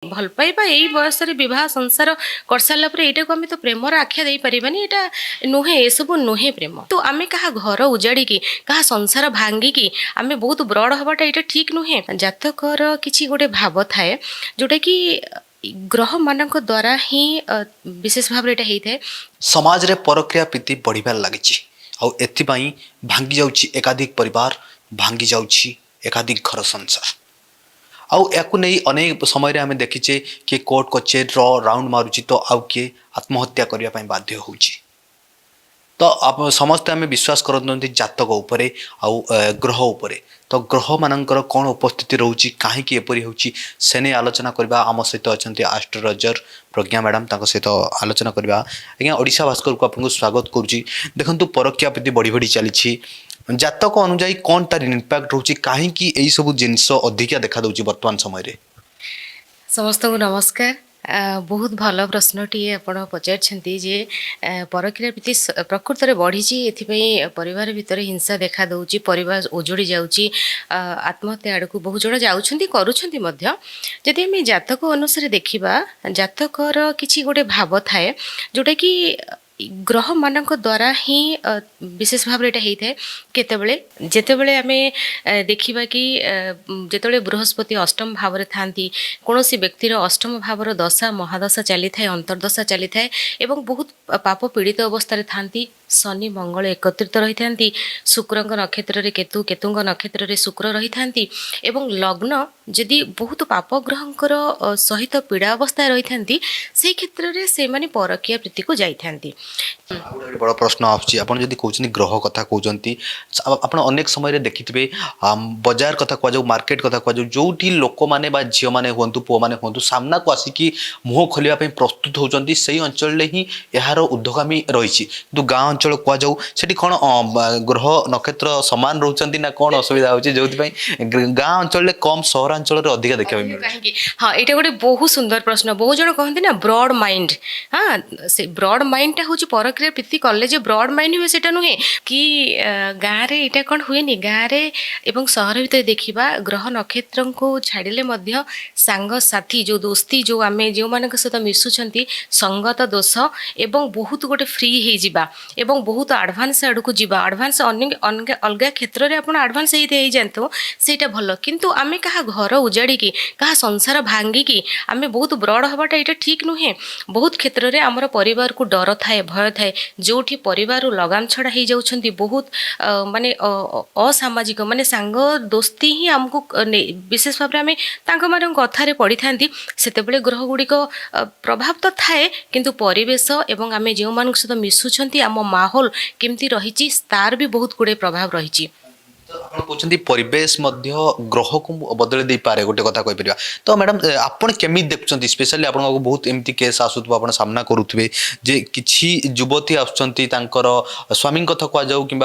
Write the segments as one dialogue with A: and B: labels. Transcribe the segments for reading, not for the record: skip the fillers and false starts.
A: भल पाइबा यही बयस बह संसार कर सारा यहाँ को आम तो प्रेमर आख्या दे पारानी यहाँ नुहे ए सब नुहे प्रेम तो आम क्या घर उजाड़ी क्या संसार भांगिकी आम बहुत ब्रड हवाटा यहाँ ठीक नुहे जातकर किसी गोटे भाव थाए जोटा कि ग्रह मान द्वारा ही विशेष भाव यहाँ होता है।
B: समाज रे परक्रिया प्रीति बढ़िबार लागिछि आउ एथिपाई भांगी जाउछि एकाधिक परिवार भांगी जाउछि एकाधिक घर संसार आउ याकु नहीं अनेक समय आम देखीचे कि कोर्ट कचेरी राउंड मारुछि तो आउ किए आत्महत्या करने बाध्य होउछि। तो आप समस्ते आम विश्वास करते जातक उपरे आउ ग्रह उपरे तो ग्रह मानकर कौन उपस्थिति रोची कहीं एपरी होची सेने आलोचना करबा आम सहित अच्छा एस्ट्रोलॉजर प्रज्ञा मैडम सहित आलोचना करबा। आज्ञा ओडिशा भास्कर को आपको स्वागत करुच्ची। देखंतु परक्रिया प्रीति बढ़ी बढ़ी चली जातक अनुजाई कौन तार इम्पैक्ट रोची कहीं यही सब जिनस अधिका देखा दूची वर्तमान समय रे।
A: समस्त को नमस्कार। बहुत भल प्रश्नटी आप पचार जे परक्रिया प्रीति प्रकृत में बढ़ी ये परिवार भितर हिंसा देखा दूची परिवार उजड़ी जाऊँगी आत्महत्या आड़ को बहुत जन जाती आम जातक अनुसार देखा जातकर किसी गोटे भाव थाए जोटा कि ग्रह मान द्वारा ही विशेष भाव यहाँ होता है। केतबले जेतेबले आम देखा कि जितेबाला बृहस्पति अष्टम भाव था कौन व्यक्तिर अष्टम भावर दशा महादशा चली थाए अंतर्दशा चली थाए एवं बहुत पाप पीड़ित अवस्था था शनि मंगल एकत्रित रही था शुक्र नक्षत्र रे केतु केतुंग नक्षत्र रे शुक्र रही था एवं लग्न जदि बहुत पाप ग्रहंकर सहित पीड़ा अवस्था रही था से क्षेत्र में से परकीय प्रीति को जाती।
B: बड़ प्रश्न आदि ग्रह कथा कहते आप अनेक समय देखिथे बजार कथा कहुँ मार्केट कथा कहूँ जो लोक मैंने झील मैंने हूँ पुओ मैंने हूँ सामना को आसिकी मुह खोलिया प्रस्तुत होती से अंचल ही यार उर्ध्वगामी रही कि गाँ अंचल कहु से कौन ग्रह नक्षत्र सामान रोचंती ना कौन असुविधा होची जो गाँ अंचल कम सहरांचल अधिक देखा मिले।
A: हाँ यहाँ गोटे बहुत सुंदर प्रश्न बहुत जन कहते ना ब्रॉड माइंड हाँ से ब्रॉड माइंडटा हूँ परक्रिया प्रीति कले ब्रॉड माइंड हुए से नुहे कि गाँव में यहाँ कौन हुए गाँव में एवं सहर भितर देखा ग्रह नक्षत्र को छाड़िले सांग साथी जो दोस्ती जो आम जो मान सहित मिशुंट संगत दोष एवं बहुत गोटे फ्री हो जावा एवं बहुत आडभांस आड़ को जावा आडभांस अलग क्षेत्र में आप आडभांस हो जातु से भल किंतु आम क्या घर उजाड़ी क्या संसार भांगिकी आम बहुत ब्रड हवाटा यहाँ ठीक नुहे। बहुत क्षेत्र में आमर परिवार को डर थाए भय थाए जो परिवार लगाम छड़ा हो जाउछंती बहुत माने असामाजिक माने सांग दोस्ती ही आमको विशेष भाव में आम कथार पड़ी था से ग्रह गुड़िक प्रभाव तो थाए किंतु परिवेश एवं आम जो मान सहित मिशुंट आम माहौल केमती रही तार भी बहुत गुड़े प्रभाव रही।
B: कहते परिवेश ग्रह को बदल दे पारे गोटे कथा कही पार तो मैडम आपन केमी देखुं स्पेशली आप बहुत एमती केस आसुव आप सामना करुवे जे किसी युवती आसुँच स्वामी कथा कहु कि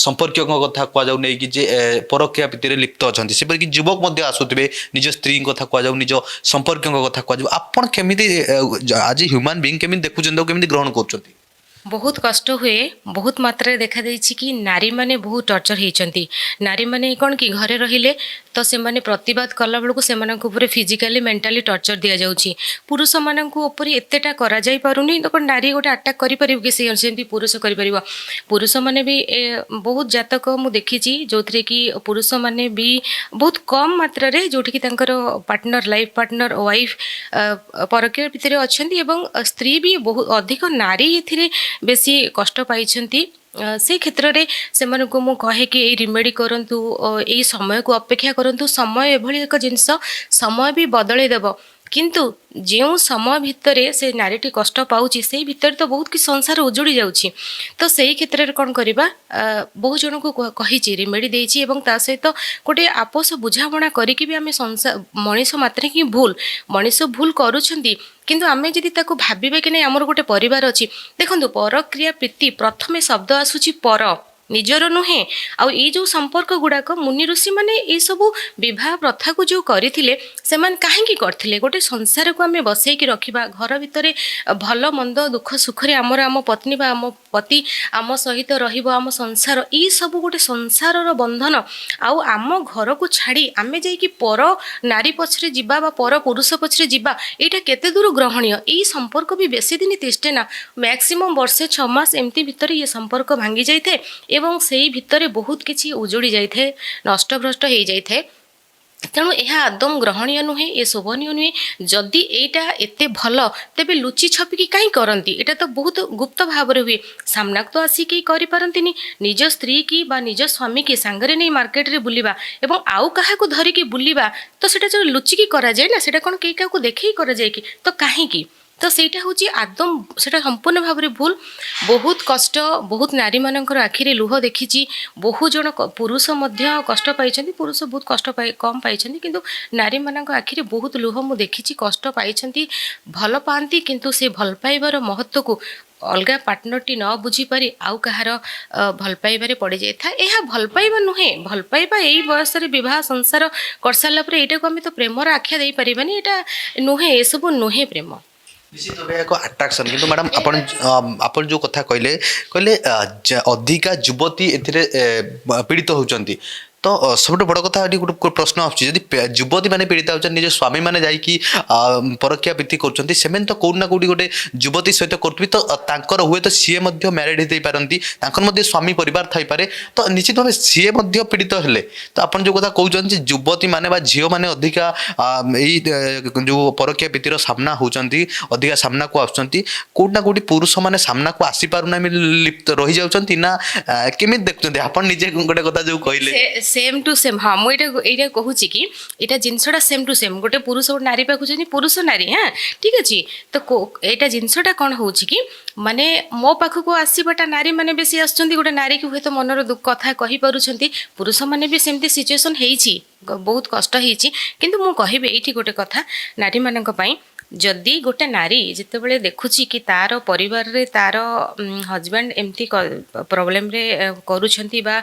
B: संपर्क कथा कहु नहीं कि जे परक्रिया प्रीति लिप्त अच्छा सेपरिक युवक आसुवे निज स्त्री कथा कहु निज संपर्क कथा कहु आपन केमी आज ह्यूमन बीइंग केमी देखुं केमी ग्रहण कर
A: बहुत कष्ट हुए बहुत मात्रा देखा देछि कि नारी माने बहुत टर्चर होती नारी माने कौन कि घरे रहिले तो से माने प्रतिवाद कला बेलू से फिजिकाली मेंटाली टर्चर दि जाउछि पुरुष मानक एतेटा करा जाई पारुनी तो नारी गोटे अटैक करि परिबो कि से पुरुष करि परिबो पुरुष माने भी बहुत जातक मु देखिछि जोथरे कि पुरुष माने भी बहुत कम मात्रा रे जोठी कि तांकर पार्टनर लाइफ पार्टनर वाइफ परकीय भितर अछंती एवं स्त्री भी बहुत अधिक नारी एथिरे बेसी कष्ट पाई से क्षेत्र में से मु कहे कि यही रिमेडी करंतु यही समय को अपेक्षा करंतु समय एभली एक जिनस समय भी बदले देव किंतु जो समय भितर से नारीटी कष्ट पाऊँगी से भितर तो बहुत किसी संसार उजुड़ी जाऊँगी तो सही क्षेत्र में कौन करवा बहुत जन को कही रिमेडी देती ता सहित गोटे आपस बुझाणा करके भी आम संसार मनीष मात्र ही भूल मनीष भूल करुँच किंतु आम जदि ताको भाविबा कि नहीं आमर गोटे परिवार अच्छी देखो परक्रिया प्रीति प्रथमे शब्द आसूची पर ନିଜର ନୁହେଁ। ଆଉ ଏଇ ଯେଉଁ ସମ୍ପର୍କ ଗୁଡ଼ାକ ମୁନି ଋଷିମାନେ ଏଇସବୁ ବିବାହ ପ୍ରଥାକୁ ଯେଉଁ କରିଥିଲେ ସେମାନେ କାହିଁକି କରିଥିଲେ? ଗୋଟେ ସଂସାରକୁ ଆମେ ବସେଇକି ରଖିବା, ଘର ଭିତରେ ଭଲ ମନ୍ଦ ଦୁଃଖ ସୁଖରେ ଆମ ପତ୍ନୀ ବା ଆମ ପତି ଆମ ସହିତ ରହିବ, ଆମ ସଂସାର, ଏଇ ସବୁ ଗୋଟେ ସଂସାରର ବନ୍ଧନ। ଆଉ ଆମ ଘରକୁ ଛାଡ଼ି ଆମେ ଯାଇକି ପର ନାରୀ ପଛରେ ଯିବା ବା ପର ପୁରୁଷ ପଛରେ ଯିବା, ଏଇଟା କେତେ ଦୂର ଗ୍ରହଣୀୟ? ଏଇ ସମ୍ପର୍କ ବି ବେଶୀ ଦିନ ତିଷ୍ଠେ ନା, ମ୍ୟାକ୍ସିମମ୍ ବର୍ଷେ 6 ମାସ ଏମିତି ଭିତରେ ଇଏ ସମ୍ପର୍କ ଭାଙ୍ଗି ଯାଇଥାଏ ଏବଂ ସେଇ ଭିତରେ ବହୁତ କିଛି ଉଜୁଡ଼ି ଯାଇଥାଏ, ନଷ୍ଟଭ୍ରଷ୍ଟ ହେଇଯାଇଥାଏ। ତେଣୁ ଏହା ଆଦୌ ଗ୍ରହଣୀୟ ନୁହେଁ, ଏ ଶୋଭନୀୟ ନୁହେଁ। ଯଦି ଏଇଟା ଏତେ ଭଲ ତେବେ ଲୁଚି ଛପିକି କାହିଁ କରନ୍ତି? ଏଇଟା ତ ବହୁତ ଗୁପ୍ତ ଭାବରେ ହୁଏ, ସାମ୍ନାକୁ ତ ଆସି କେହି କରିପାରନ୍ତିନି। ନିଜ ସ୍ତ୍ରୀ କି ବା ନିଜ ସ୍ୱାମୀ କି ସାଙ୍ଗରେ ନେଇ ମାର୍କେଟରେ ବୁଲିବା ଏବଂ ଆଉ କାହାକୁ ଧରିକି ବୁଲିବା, ତ ସେଇଟା ଯେଉଁ ଲୁଚିକି କରାଯାଏ ନା, ସେଇଟା କ'ଣ କେହି କାହାକୁ ଦେଖେଇ କରାଯାଏ କି? ତ କାହିଁକି? ତ ସେଇଟା ହେଉଛି ଆଦୌ ସେଇଟା ସମ୍ପୂର୍ଣ୍ଣ ଭାବରେ ଭୁଲ। ବହୁତ କଷ୍ଟ, ବହୁତ ନାରୀମାନଙ୍କର ଆଖିରେ ଲୁହ ଦେଖିଛି। ବହୁ ଜଣ ପୁରୁଷ ମଧ୍ୟ କଷ୍ଟ ପାଇଛନ୍ତି, ପୁରୁଷ ବହୁତ କଷ୍ଟ କମ୍ ପାଇଛନ୍ତି, କିନ୍ତୁ ନାରୀମାନଙ୍କ ଆଖିରେ ବହୁତ ଲୁହ ମୁଁ ଦେଖିଛି, କଷ୍ଟ ପାଇଛନ୍ତି। ଭଲ ପାଆନ୍ତି କିନ୍ତୁ ସେ ଭଲ ପାଇବାର ମହତ୍ତ୍ୱକୁ ଅଲଗା ପାର୍ଟନରଟି ନ ବୁଝିପାରି ଆଉ କାହାର ଭଲ ପାଇବାରେ ପଡ଼ିଯାଇଥାଏ। ଏହା ଭଲ ପାଇବା ନୁହେଁ। ଭଲ ପାଇବା ଏଇ ବୟସରେ ବିବାହ ସଂସାର କରିସାରିଲା ପରେ ଏଇଟାକୁ ଆମେ ତ ପ୍ରେମର ଆଖ୍ୟା ଦେଇପାରିବାନି। ଏଇଟା ନୁହେଁ, ଏସବୁ ନୁହେଁ ପ୍ରେମ।
B: ନିଶ୍ଚିତ ଭାବେ ଏକ ଆଟ୍ରାକ୍ସନ୍। କିନ୍ତୁ ମ୍ୟାଡ଼ାମ୍ ଆପଣ ଯେଉଁ କଥା କହିଲେ ଅଧିକା ଯୁବତୀ ଏଥିରେ ପୀଡ଼ିତ ହେଉଛନ୍ତି, ତ ସବୁଠୁ ବଡ଼ କଥା ଏଠି ଗୋଟେ ପ୍ରଶ୍ନ ଆସୁଛି, ଯଦି ଯୁବତୀ ମାନେ ପୀଡ଼ିତ ହେଉଛନ୍ତି, ନିଜ ସ୍ୱାମୀ ମାନେ ଯାଇକି ପରକୀୟା ପ୍ରୀତି କରୁଛନ୍ତି, ସେମାନେ ତ କେଉଁଠି ନା କେଉଁଠି ଗୋଟେ ଯୁବତୀ ସହିତ କରୁଥିବେ, ତ ତାଙ୍କର ହୁଏତ ସିଏ ମଧ୍ୟ ମ୍ୟାରେଡ୍ ହେଇପାରନ୍ତି, ତାଙ୍କର ମଧ୍ୟ ସ୍ୱାମୀ ପରିବାର ଥାଇପାରେ, ତ ନିଶ୍ଚିତ ଭାବେ ସିଏ ମଧ୍ୟ ପୀଡ଼ିତ ହେଲେ। ତ ଆପଣ ଯେଉଁ କଥା କହୁଛନ୍ତି ଯେ ଯୁବତୀ ମାନେ ବା ଝିଅମାନେ ଅଧିକା ଏଇ ଯେଉଁ ପରକୀୟା ପ୍ରୀତିର ସାମ୍ନା ହେଉଛନ୍ତି, ଅଧିକା ସାମ୍ନାକୁ ଆସୁଛନ୍ତି, କୋଉଠି ନା କୋଉଠି ପୁରୁଷମାନେ ସାମ୍ନାକୁ ଆସିପାରୁନାହିଁ, ଲିପ୍ତ ରହିଯାଉଛନ୍ତି ନା କେମିତି ଦେଖୁଛନ୍ତି? ଆପଣ ନିଜେ ଗୋଟେ କଥା ଯେଉଁ କହିଲେ
A: ସେମ୍ ଟୁ ସେମ୍। ହଁ, ମୁଁ ଏଇଟା କହୁଛି କି ଏଇଟା ଜିନିଷଟା ସେମ୍ ଟୁ ସେମ୍। ଗୋଟେ ପୁରୁଷ ଗୋଟେ ନାରୀ ପାଖକୁ ଯାଉଛନ୍ତି, ପୁରୁଷ ନାରୀ, ହଁ ଠିକ୍ ଅଛି। ତ ଏଇଟା ଜିନିଷଟା କ'ଣ ହେଉଛି କି, ମାନେ ମୋ ପାଖକୁ ଆସିବାଟା ନାରୀମାନେ ବେଶୀ ଆସୁଛନ୍ତି। ଗୋଟେ ନାରୀକୁ ହୁଏତ ମନର କଥା କହିପାରୁଛନ୍ତି, ପୁରୁଷମାନେ ବି ସେମିତି ସିଚୁଏସନ୍ ହେଇଛି, ବହୁତ କଷ୍ଟ ହେଇଛି। କିନ୍ତୁ ମୁଁ କହିବି ଏଇଠି ଗୋଟେ କଥା ନାରୀମାନଙ୍କ ପାଇଁ, ଯଦି ଗୋଟେ ନାରୀ ଯେତେବେଳେ ଦେଖୁଛି କି ତାର ପରିବାରରେ ତାର ହଜବ୍ୟାଣ୍ଡ ଏମିତି ପ୍ରୋବ୍ଲେମରେ କରୁଛନ୍ତି ବା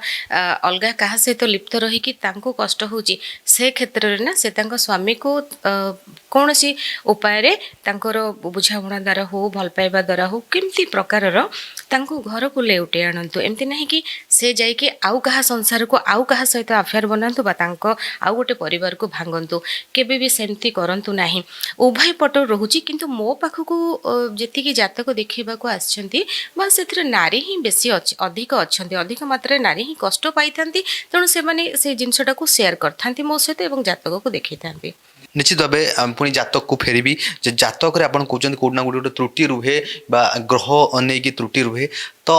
A: ଅଲଗା କାହା ସହିତ ଲିପ୍ତ ରହିକି ତାଙ୍କୁ କଷ୍ଟ ହେଉଛି, ସେ କ୍ଷେତ୍ରରେ ନା ସେ ତାଙ୍କ ସ୍ୱାମୀକୁ କୌଣସି ଉପାୟରେ ତାଙ୍କର ବୁଝାମଣା ଦ୍ୱାରା ହଉ, ଭଲ ପାଇବା ଦ୍ୱାରା ହଉ, କେମିତି ପ୍ରକାରର ତାଙ୍କୁ ଘରକୁ ଲେଉଟେଇ ଆଣନ୍ତୁ। ଏମିତି ନାହିଁ କି ସେ ଯାଇକି ଆଉ କାହା ସଂସାରକୁ ଆଉ କାହା ସହିତ ଆଫେୟାର ବନାନ୍ତୁ ବା ତାଙ୍କ ଆଉ ଗୋଟେ ପରିବାରକୁ ଭାଙ୍ଗନ୍ତୁ। କେବେ ବି ସେମିତି କରନ୍ତୁ ନାହିଁ। ଉଭୟ ପଟ ରହୁଛି, କିନ୍ତୁ ମୋ ପାଖକୁ ଯେତିକି ଜାତକ ଦେଖେଇବାକୁ ଆସିଛନ୍ତି ବା ସେଥିରେ ନାରୀ ହିଁ ବେଶୀ ଅଧିକ ଅଛନ୍ତି, ଅଧିକ ମାତ୍ରାରେ ନାରୀ ହିଁ କଷ୍ଟ ପାଇଥାନ୍ତି। ତେଣୁ ସେମାନେ ସେ ଜିନିଷଟାକୁ ସେୟାର କରିଥାନ୍ତି ମୋ ସହିତ ଏବଂ ଜାତକକୁ ଦେଖେଇଥାନ୍ତି।
B: ନିଶ୍ଚିତ ଭାବେ ପୁଣି ଜାତକକୁ ଫେରିବି ଯେ ଜାତକରେ ଆପଣ କହୁଛନ୍ତି କେଉଁଠି ନା କେଉଁଠି ଗୋଟେ ତ୍ରୁଟି ରୁହେ ବା ଗ୍ରହ ନେଇକି ତ୍ରୁଟି ରୁହେ, ତ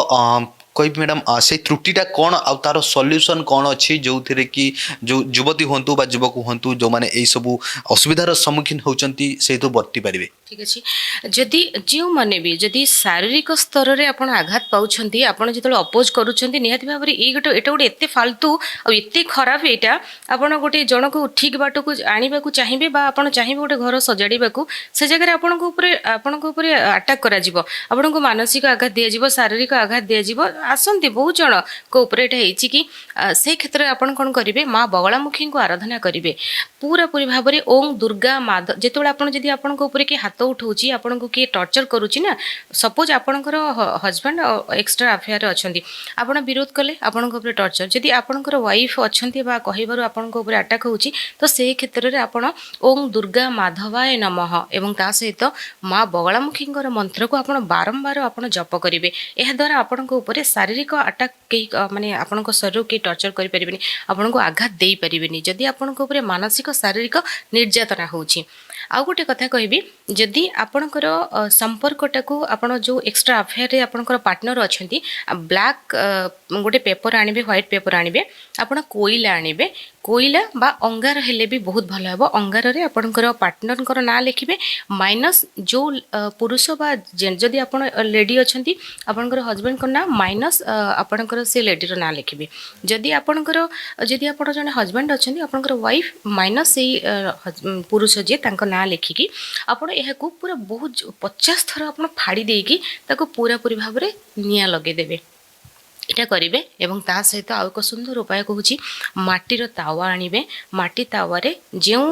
B: କହିବି ମ୍ୟାଡ଼ାମ୍ ସେଇ ତ୍ରୁଟିଟା କ'ଣ ଆଉ ତାର ସଲ୍ୟୁସନ୍ କ'ଣ ଅଛି ଯେଉଁଥିରେ କି ଯେଉଁ ଯୁବତୀ ହୁଅନ୍ତୁ ବା ଯୁବକ ହୁଅନ୍ତୁ ଯେଉଁମାନେ ଏଇସବୁ ଅସୁବିଧାର ସମ୍ମୁଖୀନ ହେଉଛନ୍ତି ସେଇଠୁ ବର୍ତ୍ତି ପାରିବେ?
A: ଠିକ୍ ଅଛି। ଯଦି ଯେଉଁମାନେ ବି ଯଦି ଶାରୀରିକ ସ୍ତରରେ ଆପଣ ଆଘାତ ପାଉଛନ୍ତି, ଆପଣ ଯେତେବେଳେ ଅପୋଜ୍ କରୁଛନ୍ତି, ନିହାତି ଭାବରେ ଏଇଟା ଗୋଟେ ଏତେ ଫାଲତୁ ଆଉ ଏତେ ଖରାପ, ଏଇଟା ଆପଣ ଗୋଟେ ଜଣକୁ ଠିକ୍ ବାଟକୁ ଆଣିବାକୁ ଚାହିଁବେ ବା ଆପଣ ଚାହିଁବେ ଗୋଟେ ଘର ସଜାଡ଼ିବାକୁ, ସେ ଜାଗାରେ ଆପଣଙ୍କ ଉପରେ ଆଟାକ୍ କରାଯିବ, ଆପଣଙ୍କୁ ମାନସିକ ଆଘାତ ଦିଆଯିବ, ଶାରୀରିକ ଆଘାତ ଦିଆଯିବ। ଆସନ୍ତି ବହୁତ ଜଣଙ୍କ ଉପରେ ଏଇଟା ହେଇଛି କି ସେଇ କ୍ଷେତ୍ରରେ ଆପଣ କ'ଣ କରିବେ, ମା ବଗଳାମୁଖୀଙ୍କୁ ଆରାଧନା କରିବେ ପୁରାପୁରି ଭାବରେ। ଓಂ ଦୁର୍ଗା ମାଧବ, ଯେତେବେଳେ ଆପଣ ଯଦି ଆପଣଙ୍କ ଉପରେ କିଏ ହାତ ଉଠାଉଛି, ଆପଣଙ୍କୁ କିଏ ଟର୍ଚର କରୁଛି ନା, ସପୋଜ ଆପଣଙ୍କର ହଜବ୍ୟାଣ୍ଡ ଏକ୍ସଟ୍ରା ଆଫେୟାରରେ ଅଛନ୍ତି, ଆପଣ ବିରୋଧ କଲେ, ଆପଣଙ୍କ ଉପରେ ଟର୍ଚର। ଯଦି ଆପଣଙ୍କର ୱାଇଫ୍ ଅଛନ୍ତି ବା କହିବାରୁ ଆପଣଙ୍କ ଉପରେ ଆଟାକ୍ ହେଉଛି, ତ ସେହି କ୍ଷେତ୍ରରେ ଆପଣ ଓಂ ଦୁର୍ଗା ମାଧବାୟ ନମଃ ଏବଂ ତା ସହିତ ମା ବଗଳାମୁଖୀଙ୍କର ମନ୍ତ୍ରକୁ ଆପଣ ବାରମ୍ବାର ଆପଣ ଜପ କରିବେ। ଏହାଦ୍ୱାରା ଆପଣଙ୍କ ଉପରେ ଶାରୀରିକ ଆଟାକ୍ କେହି ମାନେ ଆପଣଙ୍କ ଶରୀରକୁ କେହି ଟର୍ଚର କରିପାରିବେନି, ଆପଣଙ୍କୁ ଆଘାତ ଦେଇପାରିବେନି ଯଦି ଆପଣଙ୍କ ଉପରେ ମାନସିକ ଶାରୀରିକ ନିର୍ଯାତନା ହେଉଛି। ଆଉ ଗୋଟେ କଥା କହିବି, ଯଦି ଆପଣଙ୍କର ସମ୍ପର୍କଟାକୁ ଆପଣ ଯେଉଁ ଏକ୍ସଟ୍ରା ଆଫେୟାରରେ ଆପଣଙ୍କର ପାର୍ଟନର ଅଛନ୍ତି, ବ୍ଲାକ୍ ଗୋଟେ ପେପର ଆଣିବେ, ହ୍ୱାଇଟ୍ ପେପର ଆଣିବେ, ଆପଣ କୋଇଲା ଆଣିବେ, କୋଇଲା ବା ଅଙ୍ଗାର ହେଲେ ବି ବହୁତ ଭଲ ହେବ। ଅଙ୍ଗାରରେ ଆପଣଙ୍କର ପାର୍ଟନରଙ୍କର ନାଁ ଲେଖିବେ, ମାଇନସ୍ ଯେଉଁ ପୁରୁଷ ବା ଯଦି ଆପଣ ଲେଡି ଅଛନ୍ତି ଆପଣଙ୍କର ହଜବେଣ୍ଡଙ୍କ ନାଁ, ମାଇନସ୍ ଆପଣଙ୍କର ସେ ଲେଡିର ନାଁ ଲେଖିବେ। ଯଦି ଆପଣ ଜଣେ ହଜବେଣ୍ଡ ଅଛନ୍ତି, ଆପଣଙ୍କର ୱାଇଫ୍, ମାଇନସ୍ ସେଇ ପୁରୁଷ ଯିଏ ତାଙ୍କ ନାଁ ଲେଖିକି ଆପଣ ଏହାକୁ ପୁରା ବହୁତ 50 ଥର ଆପଣ ଫାଡ଼ି ଦେଇକି ତାକୁ ପୁରାପୁରି ଭାବରେ ନିଆଁ ଲଗାଇଦେବେ। এটা କରିବେ ଏବଂ ତା ସହିତ ଆଉ ଏକ ସୁନ୍ଦର ଉପାୟ କହୁଛି ମାଟିର ତାୱା ଆଣିବେ ମାଟି ତାୱାରେ ଯେଉଁ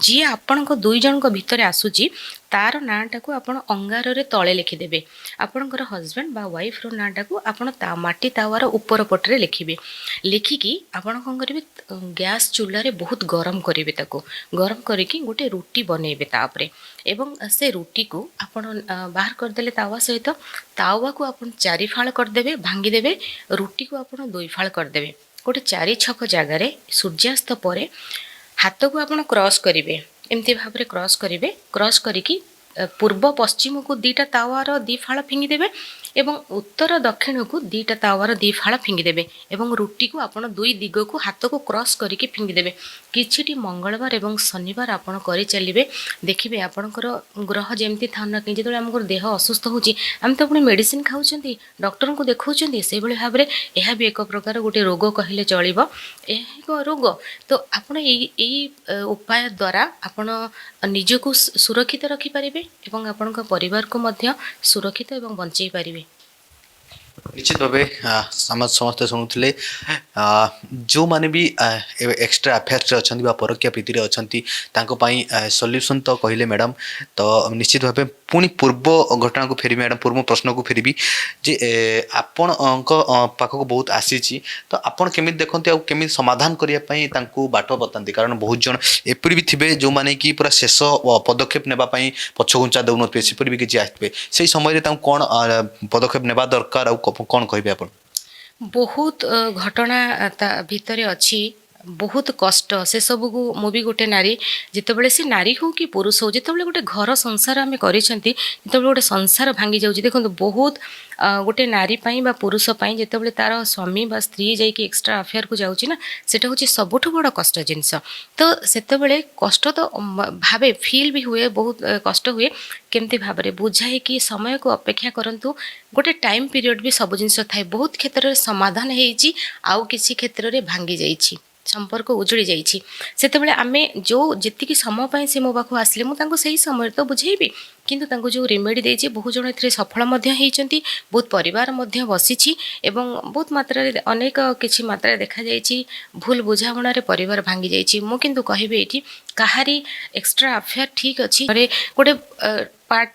A: ଯିଏ ଆପଣଙ୍କ ଦୁଇ ଜଣଙ୍କ ଭିତରେ ଆସୁଛି ତାର ନାଁଟାକୁ ଆପଣ ଅଙ୍ଗାରରେ ତଳେ ଲେଖିଦେବେ ଆପଣଙ୍କର ହଜବେଣ୍ଡ ବା ୱାଇଫ୍ର ନାଁଟାକୁ ଆପଣ ମାଟି ତାୱାର ଉପର ପଟରେ ଲେଖିବେ ଲେଖିକି ଆପଣ କ'ଣ କରିବେ ଗ୍ୟାସ୍ ଚୁଲାରେ ବହୁତ ଗରମ କରିବେ ତାକୁ ଗରମ କରିକି ଗୋଟେ ରୁଟି ବନେଇବେ ତାପରେ ଏବଂ ସେ ରୁଟିକୁ ଆପଣ ବାହାର କରିଦେଲେ ତାୱା ସହିତ ତାୱାକୁ ଆପଣ 4 ଫାଳ କରିଦେବେ ଭାଙ୍ଗିଦେବେ ରୁଟିକୁ ଆପଣ 2 ଫାଳ କରିଦେବେ ଗୋଟେ 4 ଛକ ଜାଗାରେ ସୂର୍ଯ୍ୟାସ୍ତ ପରେ ହାତକୁ ଆପଣ କ୍ରସ୍ କରିବେ ଏମିତି ଭାବରେ କ୍ରସ୍ କରିବେ କ୍ରସ୍ କରିକି ପୂର୍ବ ପଶ୍ଚିମକୁ 2ଟା ତାୱାର 2 ଫାଳ ଫିଙ୍ଗିଦେବେ ଏବଂ ଉତ୍ତର ଦକ୍ଷିଣକୁ 2ଟା ତାୱାର 2 ଫାଳ ଫିଙ୍ଗିଦେବେ ଏବଂ ରୁଟିକୁ ଆପଣ 2 ଦିଗକୁ ହାତକୁ କ୍ରସ୍ କରିକି ଫିଙ୍ଗିଦେବେ କିଛିଟି ମଙ୍ଗଳବାର ଏବଂ ଶନିବାର ଆପଣ କରିଚାଲିବେ ଦେଖିବେ ଆପଣଙ୍କର ଗ୍ରହ ଯେମିତି ଥାଉ ନା କାହିଁକି ଯେତେବେଳେ ଆମର ଦେହ ଅସୁସ୍ଥ ହେଉଛି ଆମେ ତ ପୁଣି ମେଡ଼ିସିନ ଖାଉଛନ୍ତି ଡକ୍ଟରଙ୍କୁ ଦେଖାଉଛନ୍ତି ସେଇଭଳି ଭାବରେ ଏହା ବି ଏକ ପ୍ରକାର ଗୋଟେ ରୋଗ କହିଲେ ଚଳିବ ଏହା ଏକ ରୋଗ ତ ଆପଣ ଏଇ ଉପାୟ ଦ୍ୱାରା ଆପଣ ନିଜକୁ ସୁରକ୍ଷିତ ରଖିପାରିବେ ଏବଂ ଆପଣଙ୍କ ପରିବାରକୁ ମଧ୍ୟ ସୁରକ୍ଷିତ ଏବଂ ବଞ୍ଚେଇ ପାରିବେ
B: ନିଶ୍ଚିତ ଭାବେ ଆମେ ସମସ୍ତେ ଶୁଣୁଥିଲେ ଯେଉଁମାନେ ବି ଏକ୍ସଟ୍ରା ଆଫେୟାର୍ସରେ ଅଛନ୍ତି ବା ପରୋକ୍ଷା ପ୍ରୀତିରେ ଅଛନ୍ତି ତାଙ୍କ ପାଇଁ ସଲ୍ୟୁସନ୍ ତ କହିଲେ ମ୍ୟାଡ଼ାମ୍ ତ ନିଶ୍ଚିତ ଭାବେ ପୁଣି ପୂର୍ବ ଘଟଣାକୁ ଫେରିବି ମ୍ୟାଡ଼ାମ୍ ପୂର୍ବ ପ୍ରଶ୍ନକୁ ଫେରିବି ଯେ ଆପଣଙ୍କ ପାଖକୁ ବହୁତ ଆସିଛି ତ ଆପଣ କେମିତି ଦେଖନ୍ତି ଆଉ କେମିତି ସମାଧାନ କରିବା ପାଇଁ ତାଙ୍କୁ ବାଟ ବତାନ୍ତି କାରଣ ବହୁତ ଜଣ ଏପରି ବି ଥିବେ ଯେଉଁମାନେ କି ପୁରା ଶେଷ ପଦକ୍ଷେପ ନେବା ପାଇଁ ପଛଘୁଞ୍ଚା ଦେଉନଥିବେ ସେପରି ବି କିଛି ଆସିଥିବେ ସେଇ ସମୟରେ ତାଙ୍କୁ କ'ଣ ପଦକ୍ଷେପ ନେବା ଦରକାର ଆଉ କ'ଣ କହିବେ ଆପଣ
A: ବହୁତ ଘଟଣା ତା ଭିତରେ ଅଛି ବହୁତ କଷ୍ଟ ସେସବୁକୁ ମୁଁ ବି ଗୋଟେ ନାରୀ ଯେତେବେଳେ ସେ ନାରୀ ହେଉ କି ପୁରୁଷ ହେଉ ଯେତେବେଳେ ଗୋଟେ ଘର ସଂସାର ଆମେ କରିଛନ୍ତି ଯେତେବେଳେ ଗୋଟେ ସଂସାର ଭାଙ୍ଗି ଯାଉଛି ଦେଖନ୍ତୁ ବହୁତ ଗୋଟେ ନାରୀ ପାଇଁ ବା ପୁରୁଷ ପାଇଁ ଯେତେବେଳେ ତାର ସ୍ୱାମୀ ବା ସ୍ତ୍ରୀ ଯାଇକି ଏକ୍ସଟ୍ରା ଆଫେୟାରକୁ ଯାଉଛି ନା ସେଇଟା ହେଉଛି ସବୁଠୁ ବଡ଼ କଷ୍ଟ ଜିନିଷ ତ ସେତେବେଳେ କଷ୍ଟ ତ ଭାବେ ଫିଲ୍ ବି ହୁଏ ବହୁତ କଷ୍ଟ ହୁଏ କେମିତି ଭାବରେ ବୁଝାଇକି ସମୟକୁ ଅପେକ୍ଷା କରନ୍ତୁ ଗୋଟେ ଟାଇମ୍ ପିରିୟଡ଼ ବି ସବୁ ଜିନିଷ ଥାଏ ବହୁତ କ୍ଷେତ୍ରରେ ସମାଧାନ ହେଇଛି ଆଉ କିଛି କ୍ଷେତ୍ରରେ ଭାଙ୍ଗି ଯାଇଛି ସମ୍ପର୍କ ଉଜୁଡ଼ି ଯାଇଛି ସେତେବେଳେ ଆମେ ଯେଉଁ ଯେତିକି ସମୟ ପାଇଁ ସେ ମୋ ପାଖକୁ ଆସିଲେ ମୁଁ ତାଙ୍କୁ ସେହି ସମୟରେ ତ ବୁଝେଇବି କିନ୍ତୁ ତାଙ୍କୁ ଯେଉଁ ରେମେଡ଼ି ଦେଇଛି ବହୁତ ଜଣ ଏଥିରେ ସଫଳ ମଧ୍ୟ ହେଇଛନ୍ତି ବହୁତ ପରିବାର ମଧ୍ୟ ବସିଛି ଏବଂ ବହୁତ ମାତ୍ରାରେ ଅନେକ କିଛି ମାତ୍ରାରେ ଦେଖାଯାଇଛି ଭୁଲ ବୁଝାମଣାରେ ପରିବାର ଭାଙ୍ଗି ଯାଇଛି ମୁଁ କିନ୍ତୁ କହିବି ଏଇଠି କାହାରି ଏକ୍ସଟ୍ରା ଆଫେୟାର୍ ଠିକ୍ ଅଛି ଗୋଟେ ପାର୍ଟ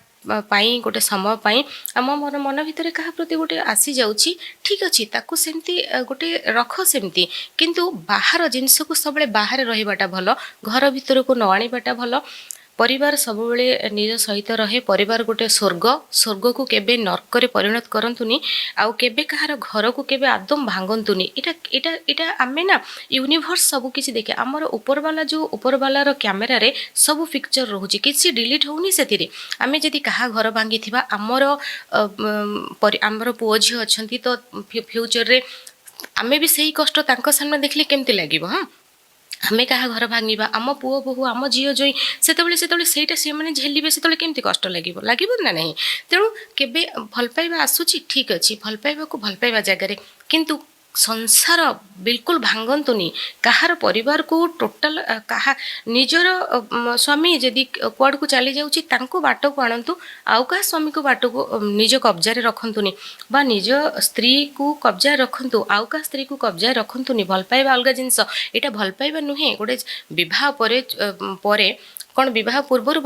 A: ପାଇଁ ଗୋଟେ ସମୟ ପାଇଁ ଆମ ମନ ଭିତରେ କାହା ପ୍ରତି ଗୋଟେ ଆସିଯାଉଛି ଠିକ୍ ଅଛି ତାକୁ ସେମିତି ଗୋଟେ ରଖ ସେମିତି କିନ୍ତୁ ବାହାର ଜିନିଷକୁ ସବୁବେଳେ ବାହାରେ ରହିବାଟା ଭଲ ଘର ଭିତରକୁ ନ ଆଣିବାଟା ଭଲ ପରିବାର ସବୁବେଳେ ନିଜ ସହିତ ରହେ ପରିବାର ଗୋଟେ ସ୍ୱର୍ଗକୁ କେବେ ନର୍କରେ ପରିଣତ କରନ୍ତୁନି ଆଉ କେବେ କାହାର ଘରକୁ କେବେ ଆଦୌ ଭାଙ୍ଗନ୍ତୁନି ଏଇଟା ଆମେ ନା ୟୁନିଭର୍ସ ସବୁ କିଛି ଦେଖେ ଆମର ଉପରବାଲାର କ୍ୟାମେରାରେ ସବୁ ପିକ୍ଚର ରହୁଛି କିଛି ଡିଲିଟ୍ ହେଉନି ସେଥିରେ ଆମେ ଯଦି କାହା ଘର ଭାଙ୍ଗିଥିବା ଆମର ପୁଅ ଝିଅ ଅଛନ୍ତି ତ ଫ୍ୟୁଚରରେ ଆମେ ବି ସେଇ କଷ୍ଟ ତାଙ୍କ ସାମ୍ନା ଦେଖିଲେ କେମିତି ଲାଗିବ ହଁ ଆମେ କାହା ଘର ଭାଙ୍ଗିବା ଆମ ପୁଅ ବୋହୂ ଆମ ଝିଅ ଜୋଇଁ ସେତେବେଳେ ସେଇଟା ସେମାନେ ଝେଲିବେ ସେତେବେଳେ କେମିତି କଷ୍ଟ ଲାଗିବ ନା ନାହିଁ ତେଣୁ କେବେ ଭଲ ପାଇବା ଆସୁଛି ଠିକ୍ ଅଛି ଭଲ ପାଇବାକୁ ଭଲ ପାଇବା ଜାଗାରେ କିନ୍ତୁ ସଂସାର ବିଲକୁଲ ଭାଙ୍ଗନ୍ତୁନି କାହାର ପରିବାରକୁ ଟୋଟାଲ ନିଜର ସ୍ୱାମୀ ଯଦି କୁଆଡ଼କୁ ଚାଲି ଯାଉଛି ତାଙ୍କୁ ବାଟକୁ ଆଣନ୍ତୁ ଆଉ କାହା ସ୍ୱାମୀକୁ ବାଟକୁ ନିଜ କବ୍ଜାରେ ରଖନ୍ତୁନି ବା ନିଜ ସ୍ତ୍ରୀକୁ କବ୍ଜାରେ ରଖନ୍ତୁ ଆଉ କାହା ସ୍ତ୍ରୀକୁ କବ୍ଜାରେ ରଖନ୍ତୁନି ଭଲ ପାଇବା ଅଲଗା ଜିନିଷ ଏଇଟା ଭଲ ପାଇବା ନୁହେଁ ଗୋଟେ ବିବାହ ପରେ କ'ଣ ବିବାହ ପୂର୍ବରୁ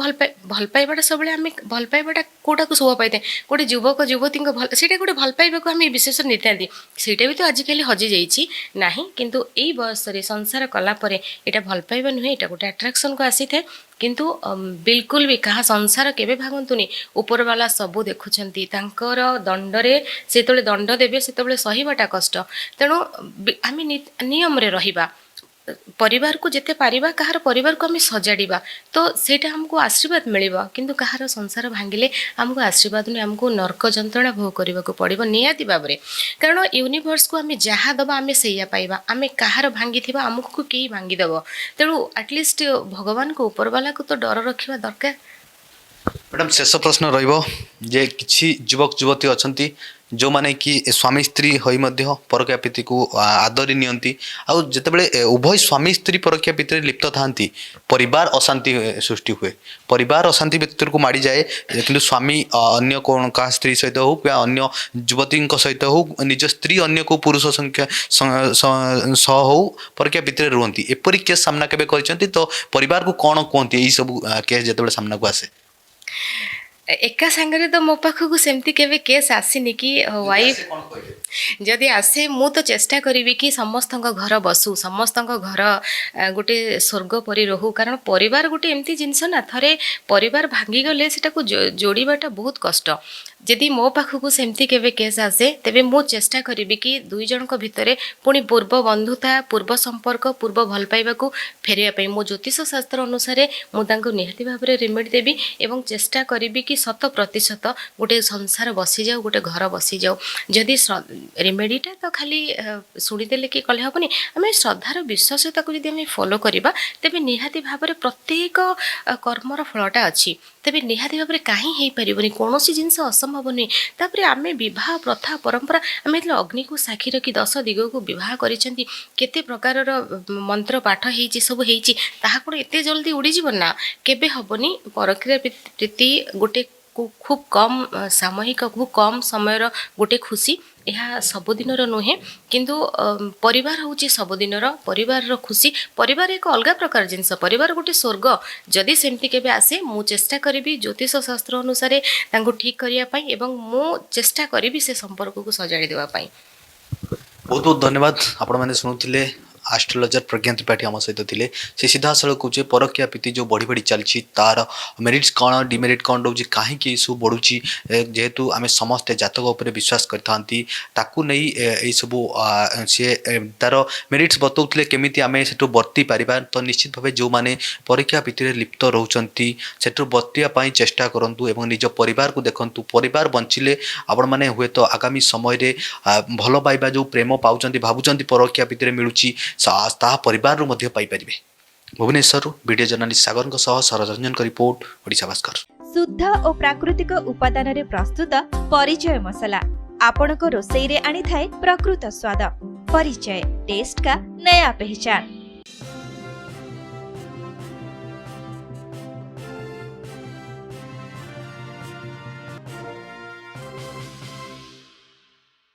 A: ଭଲ ପାଇବାଟା ସବୁବେଳେ ଆମେ ଭଲ ପାଇବାଟା କେଉଁଟାକୁ ଶୋଭା ପାଇଥାଏ ଗୋଟେ ଯୁବକ ଯୁବତୀଙ୍କ ସେଇଟା ଗୋଟେ ଭଲ ପାଇବାକୁ ଆମେ ବିଶେଷ ନେଇଥାନ୍ତି ସେଇଟା ବି ତ ଆଜିକାଲି ହଜିଯାଇଛି ନାହିଁ କିନ୍ତୁ ଏଇ ବୟସରେ ସଂସାର କଲା ପରେ ଏଇଟା ଭଲ ପାଇବା ନୁହେଁ ଏଇଟା ଗୋଟେ ଆଟ୍ରାକ୍ସନ୍କୁ ଆସିଥାଏ କିନ୍ତୁ ବିଲକୁଲ ବି କାହା ସଂସାର କେବେ ଭାବନ୍ତୁନି ଉପରବାଲା ସବୁ ଦେଖୁଛନ୍ତି ତାଙ୍କର ଦଣ୍ଡରେ ଯେତେବେଳେ ଦଣ୍ଡ ଦେବେ ସେତେବେଳେ ସହିବାଟା କଷ୍ଟ ତେଣୁ ଆମେ ନିୟମରେ ରହିବା ପରିବାରକୁ ଯେତେ ପାରିବା କାହାର ପରିବାରକୁ ଆମେ ସଜାଡ଼ିବା ତ ସେଇଟା ଆମକୁ ଆଶୀର୍ବାଦ ମିଳିବ କିନ୍ତୁ କାହାର ସଂସାର ଭାଙ୍ଗିଲେ ଆମକୁ ଆଶୀର୍ବାଦ ନୁହେଁ ଆମକୁ ନର୍କ ଯନ୍ତ୍ରଣା ଭୋଗ କରିବାକୁ ପଡ଼ିବ ନିହାତି ଭାବରେ କାରଣ ୟୁନିଭର୍ସକୁ ଆମେ ଯାହା ଦେବା ଆମେ ସେଇଆ ପାଇବା ଆମେ କାହାର ଭାଙ୍ଗିଥିବା ଆମକୁ କେହି ଭାଙ୍ଗିଦେବ ତେଣୁ ଆଟଲିଷ୍ଟ ଭଗବାନଙ୍କୁ ଉପରବାଲାକୁ ତ ଡର ରଖିବା ଦରକାର
B: मैडम शेष प्रश्न रहिबो जे किछि युवक युवती अछंती जो माने कि स्वामी स्त्री होई मध्य परक्रिया प्रीति को आदरी नियंती आउ जेतेबेले उभय स्वामी स्त्री परक्रिया प्रीति लिप्त थांती परिवार अशांति सृष्टि हुए परिवार अशांति भीतर को माड़ी जाए किंतु स्वामी अन्य कोन का स्त्री सहित हो या अन्य युवती सहित हो निज स्त्री अन्य को पुरुष संख्या सह हो परक्रिया भीतर रुहंती एपरि केस सामना केबे करचंती तो परिवार को कोन कोंती ए सब केस जेतेबेले सामना को आसे
A: एका साଙ୍ଗरे तो मो पाखक सेमती केवे केस आसीनी कि वाइफ जदि आसे मु तो चेष्टा करी कि समस्त घर बसु समस्त घर गोटे स्वर्ग परी रहू कारण परिवार गोटे एमती जिनस ना थरे परिवार भांगी गले सेटा को जोड़ाटा बहुत कष्ट जदि मो पाखक सेमती केवे केस आसे तेबे मु चेष्टा करी कि दुई जनक भितरे पुणी पूर्व बंधुता पूर्व संपर्क पूर्व भल पाइबा को फेरिया पई मो ज्योतिष शास्त्र अनुसार मु तांको निहाती भाबरे रेमेडी देबी एवं चेष्टा करी कि 100% गोटे संसार बसी जाऊ गोटे घर बसी जाऊ जदि रेमेडीटा तो खाली शुणीदेले कि कले हेनी आम श्रद्धार विश्वास जब आम फॉलो करवा तेज निहाती भाव में प्रत्येक कर्मर फलटा अच्छी तेज निहाती भाव में कहीं हो पारनि कौन जिनस असंभव नुहे तापर आम बह प्रथा परंपरा आम अग्नि को साक्षी रखी 10 दिग को बह करते प्रकार मंत्र पाठ हो सब कौन एत जल्दी उड़ीज ना केबे हेनी परक्रिया प्रीति गोटे खूब कम सामयिक खूब कम समय गोटे खुशी यह सबुदिन नुहे किंतु परिवार हूँ सबुदिन परिवार खुशी परिवार एक अलग प्रकार जिनस परिवार गोटे स्वर्ग जदि सेमती केबे आसे मु चेष्टा करी ज्योतिष शास्त्र अनुसार ठीक करने एवं मु चेष्टा करी से संपर्क को सजाड़ी देवाई।
B: बहुत बहुत धन्यवाद आपण मैंने शुणुले आस्ट्रोलॉजर प्रज्ञा त्रिपाठी आम सहित थे से सीधा साल कहे परक्रिया प्रीति जो बढ़ी बढ़ी चलती तार मेरिट्स कौन डिमेरिट कौन रोचे कहीं सब बढ़ुची जेहेतु आम समस्ते जातक उपर विश्वास करते नहीं सबू सी तार मेरिट्स बतौले केमी आम से बर्ती पारिबा तो निश्चित भाव जो मैंने परीक्षा प्रीति लिप्त रोचंती से बर्तिया चेष्टा करूँ और निज परिवार को देखूँ परिवार बंचिले आपण मैंने हुए तो आगामी समय भल पाइबा जो प्रेम पाँच भावुं परक्रिया प्रीति मिलूँ परिवार पाई भुवनेश्वर वीडियो जर्नालिस्ट सागर शरद रंजन का रिपोर्ट ओडिशा भास्कर।
C: शुद्ध और प्राकृतिक उपादान रे प्रस्तुत परिचय मसला आपनको रोसई रे आनी थाए प्रकृत स्वाद परिचय टेस्ट का नया पहचान।